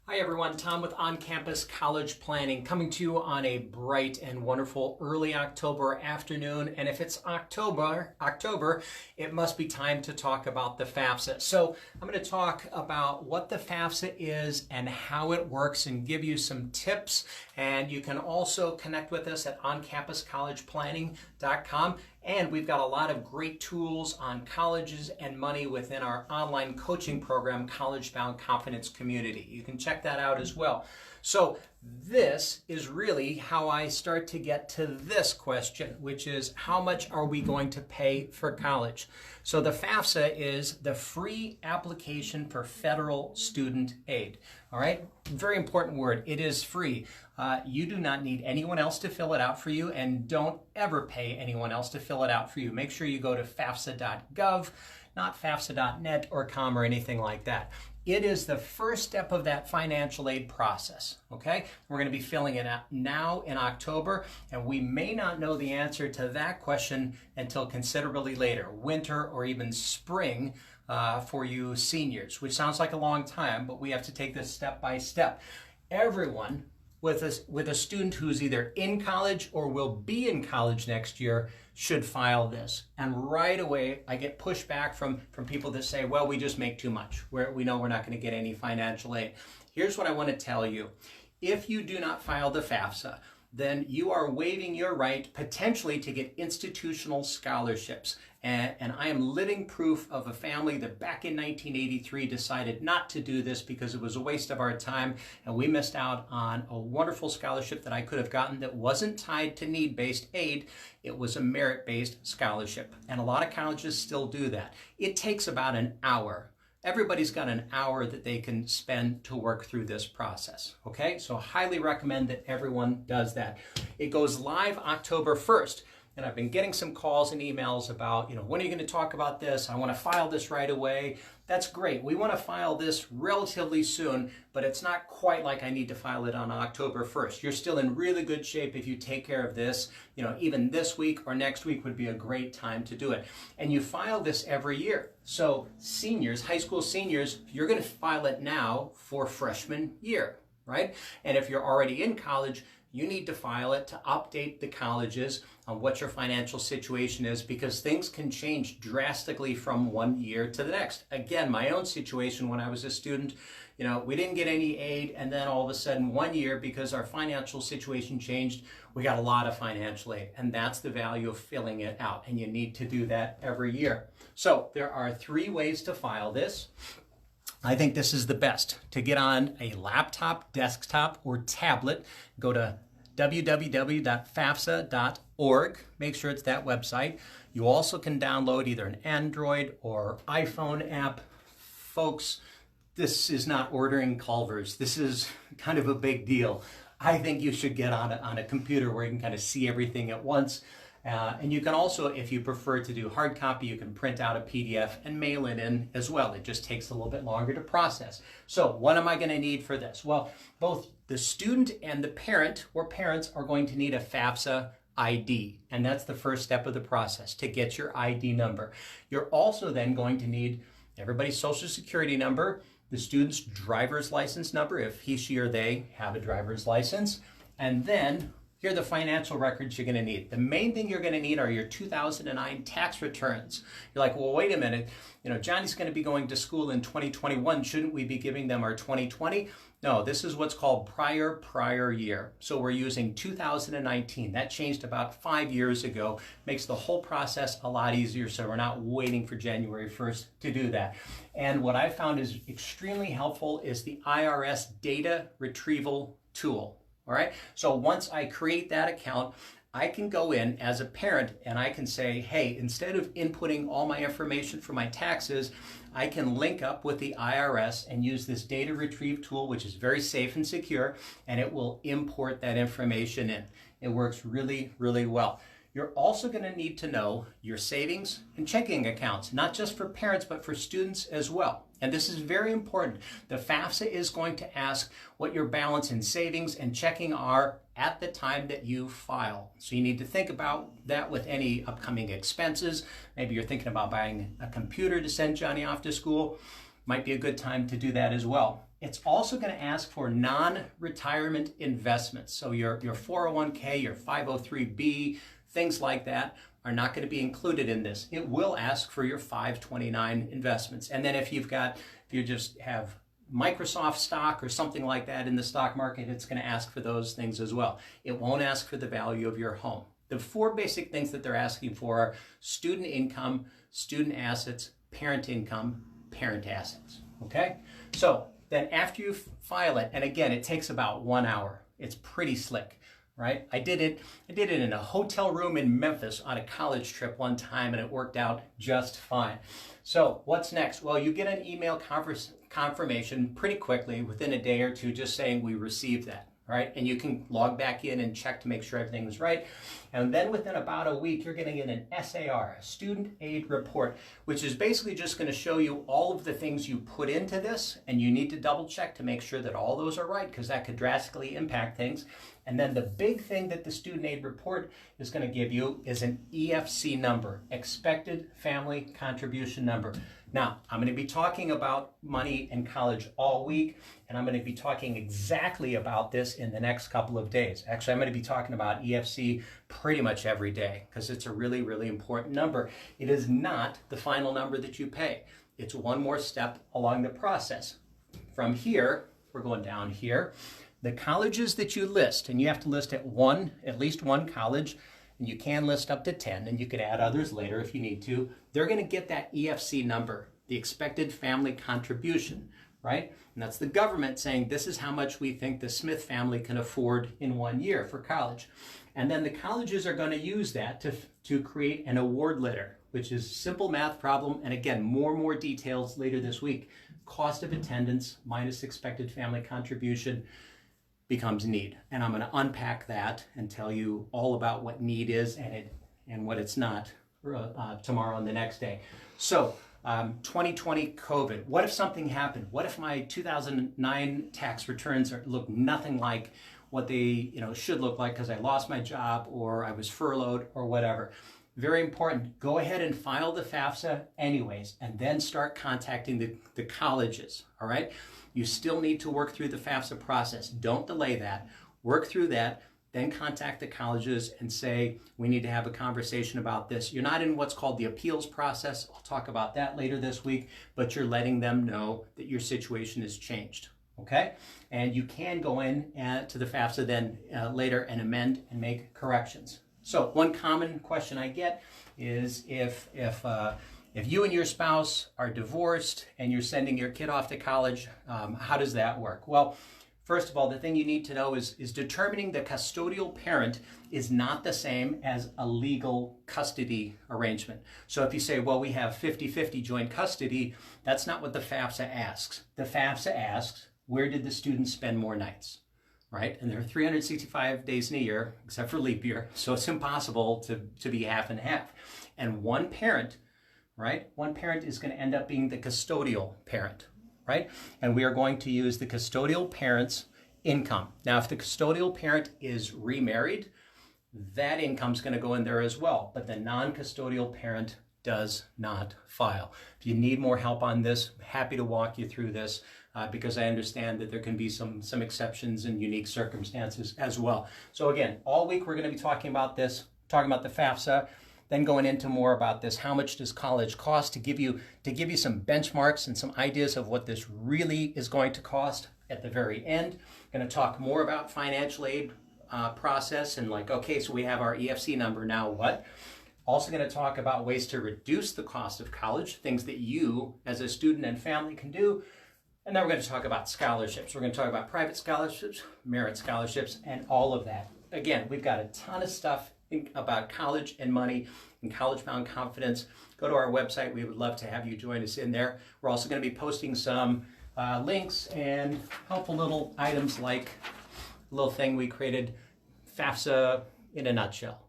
Hi everyone, Tom with On-Campus College Planning coming to you on a bright and wonderful early October afternoon. And if it's October, it must be time to talk about the FAFSA. So I'm going to talk about what the FAFSA is and how it works and give you some tips. And you can also connect with us at oncampuscollegeplanning.com. And we've got a lot of great tools on colleges and money within our online coaching program, College Bound Confidence Community. You can check that out as well. So this is really how I start to get to this question, which is how much are we going to pay for college? So the FAFSA is the free application for federal student aid. All right, very important word. It is free. You do not need anyone else to fill it out for you, and don't ever pay anyone else to fill it out for you. Make sure you go to fafsa.gov, not fafsa.net or com or anything like that. It is the first step of that financial aid process, okay? We're going to be filling it out now in October, and we may not know the answer to that question until considerably later, winter or even spring for you seniors, which sounds like a long time, but we have to take this step by step. Everyone with a student who's either in college or will be in college next year should file this. And right away, I get pushback from people that say, well, we just make too much. We know we're not going to get any financial aid. Here's what I want to tell you. If you do not file the FAFSA, then you are waiving your right potentially to get institutional scholarships. And I am living proof of a family that back in 1983 decided not to do this because it was a waste of our time, and we missed out on a wonderful scholarship that I could have gotten that wasn't tied to need-based aid. It was a merit-based scholarship, and a lot of colleges still do that. It takes about an hour. Everybody's got an hour that they can spend to work through this process, okay? So highly recommend that everyone does that. It goes live October 1st, and I've been getting some calls and emails about, when are you going to talk about this? I want to file this right away. That's great. We want to file this relatively soon, but it's not quite like I need to file it on October 1st. You're still in really good shape if you take care of this. Even this week or next week would be a great time to do it. And you file this every year. So seniors, high school seniors, you're going to file it now for freshman year, right? And if you're already in college, you need to file it to update the colleges on what your financial situation is, because things can change drastically from one year to the next. Again, my own situation when I was a student, we didn't get any aid, and then all of a sudden 1 year, because our financial situation changed, we got a lot of financial aid, and that's the value of filling it out, and you need to do that every year. So there are 3 ways to file this. I think this is the best. To get on a laptop, desktop, or tablet, go to www.fafsa.org. Make sure it's that website. You also can download either an Android or iPhone app. Folks, this is not ordering Culvers. This is kind of a big deal. I think you should get on a computer where you can kind of see everything at once. And you can also, if you prefer to do hard copy, you can print out a PDF and mail it in as well. It just takes a little bit longer to process. So what am I going to need for this? Well, both the student and the parent or parents are going to need a FAFSA ID. And that's the first step of the process, to get your ID number. You're also then going to need everybody's social security number, the student's driver's license number, if he, she, or they have a driver's license, and then here are the financial records you're going to need. The main thing you're going to need are your 2009 tax returns. You're like, well, wait a minute. Johnny's going to be going to school in 2021. Shouldn't we be giving them our 2020? No, this is what's called prior year. So we're using 2019. That changed about 5 years ago. Makes the whole process a lot easier, so we're not waiting for January 1st to do that. And what I found is extremely helpful is the IRS data retrieval tool. All right, so once I create that account, I can go in as a parent and I can say, hey, instead of inputting all my information for my taxes, I can link up with the IRS and use this data retrieve tool, which is very safe and secure, and it will import that information in. It works really, really well. You're also going to need to know your savings and checking accounts, not just for parents, but for students as well. And this is very important. The FAFSA is going to ask what your balance in savings and checking are at the time that you file. So you need to think about that with any upcoming expenses. Maybe you're thinking about buying a computer to send Johnny off to school. Might be a good time to do that as well. It's also going to ask for non-retirement investments. So your 401k, your 503b, things like that are not going to be included in this. It will ask for your 529 investments. And then if you just have Microsoft stock or something like that in the stock market, it's going to ask for those things as well. It won't ask for the value of your home. The four basic things that they're asking for are student income, student assets, parent income, parent assets. Okay? So then after you file it, and again, it takes about 1 hour. It's pretty slick, right? I did it in a hotel room in Memphis on a college trip one time, and it worked out just fine. So what's next? Well, you get an email confirmation pretty quickly, within a day or two, just saying we received that. Right? And you can log back in and check to make sure everything is right. And then within about a week, you're going to get an SAR, a student aid report, which is basically just going to show you all of the things you put into this, and you need to double check to make sure that all those are right, because that could drastically impact things. And then the big thing that the student aid report is going to give you is an EFC number, expected family contribution number. Now, I'm going to be talking about money in college all week, and I'm going to be talking exactly about this in the next couple of days. Actually, I'm going to be talking about EFC pretty much every day because it's a really, really important number. It is not the final number that you pay. It's one more step along the process. From here, we're going down here. The colleges that you list, and you have to list at least one college, and you can list up to 10, and you can add others later if you need to. They're going to get that EFC number, the expected family contribution, right? And that's the government saying this is how much we think the Smith family can afford in 1 year for college. And then the colleges are going to use that to create an award letter, which is a simple math problem. And again, more details later this week. Cost of attendance minus expected family contribution becomes need. And I'm going to unpack that and tell you all about what need is and what it's not tomorrow and the next day. So 2020 COVID, what if something happened? What if my 2009 tax returns look nothing like what they should look like because I lost my job or I was furloughed or whatever? Very important. Go ahead and file the FAFSA anyways, and then start contacting the colleges, all right? You still need to work through the FAFSA process. Don't delay that. Work through that, then contact the colleges and say, we need to have a conversation about this. You're not in what's called the appeals process. I'll talk about that later this week, but you're letting them know that your situation has changed, okay? And you can go in to the FAFSA then later and amend and make corrections. So one common question I get is if you and your spouse are divorced and you're sending your kid off to college, how does that work? Well, first of all, the thing you need to know is determining the custodial parent is not the same as a legal custody arrangement. So if you say, well, we have 50-50 joint custody, that's not what the FAFSA asks. The FAFSA asks, where did the student spend more nights? Right? And there are 365 days in a year, except for leap year, so it's impossible to be half and half. And one parent, right? One parent is going to end up being the custodial parent, right? And we are going to use the custodial parent's income. Now, if the custodial parent is remarried, that income is going to go in there as well, but the non-custodial parent does not file. If you need more help on this, I'm happy to walk you through this because I understand that there can be some exceptions and unique circumstances as well. So again, all week we're going to be talking about this, talking about the FAFSA, then going into more about this. How much does college cost? To give you some benchmarks and some ideas of what this really is going to cost at the very end. I'm going to talk more about financial aid process and like, okay, so we have our EFC number, now what? Also going to talk about ways to reduce the cost of college, things that you as a student and family can do. And then we're going to talk about scholarships. We're going to talk about private scholarships, merit scholarships, and all of that. Again, we've got a ton of stuff about college and money and college-bound confidence. Go to our website. We would love to have you join us in there. We're also going to be posting some links and helpful little items like a little thing we created, FAFSA in a nutshell.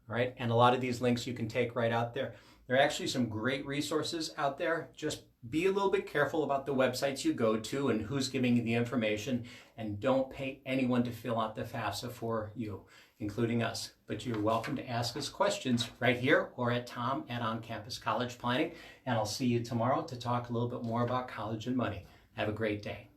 All right, and a lot of these links you can take right out there. There are actually some great resources out there. Just be a little bit careful about the websites you go to and who's giving you the information, and don't pay anyone to fill out the FAFSA for you, including us. But you're welcome to ask us questions right here or at Tom at On Campus College Planning, and I'll see you tomorrow to talk a little bit more about college and money. Have a great day.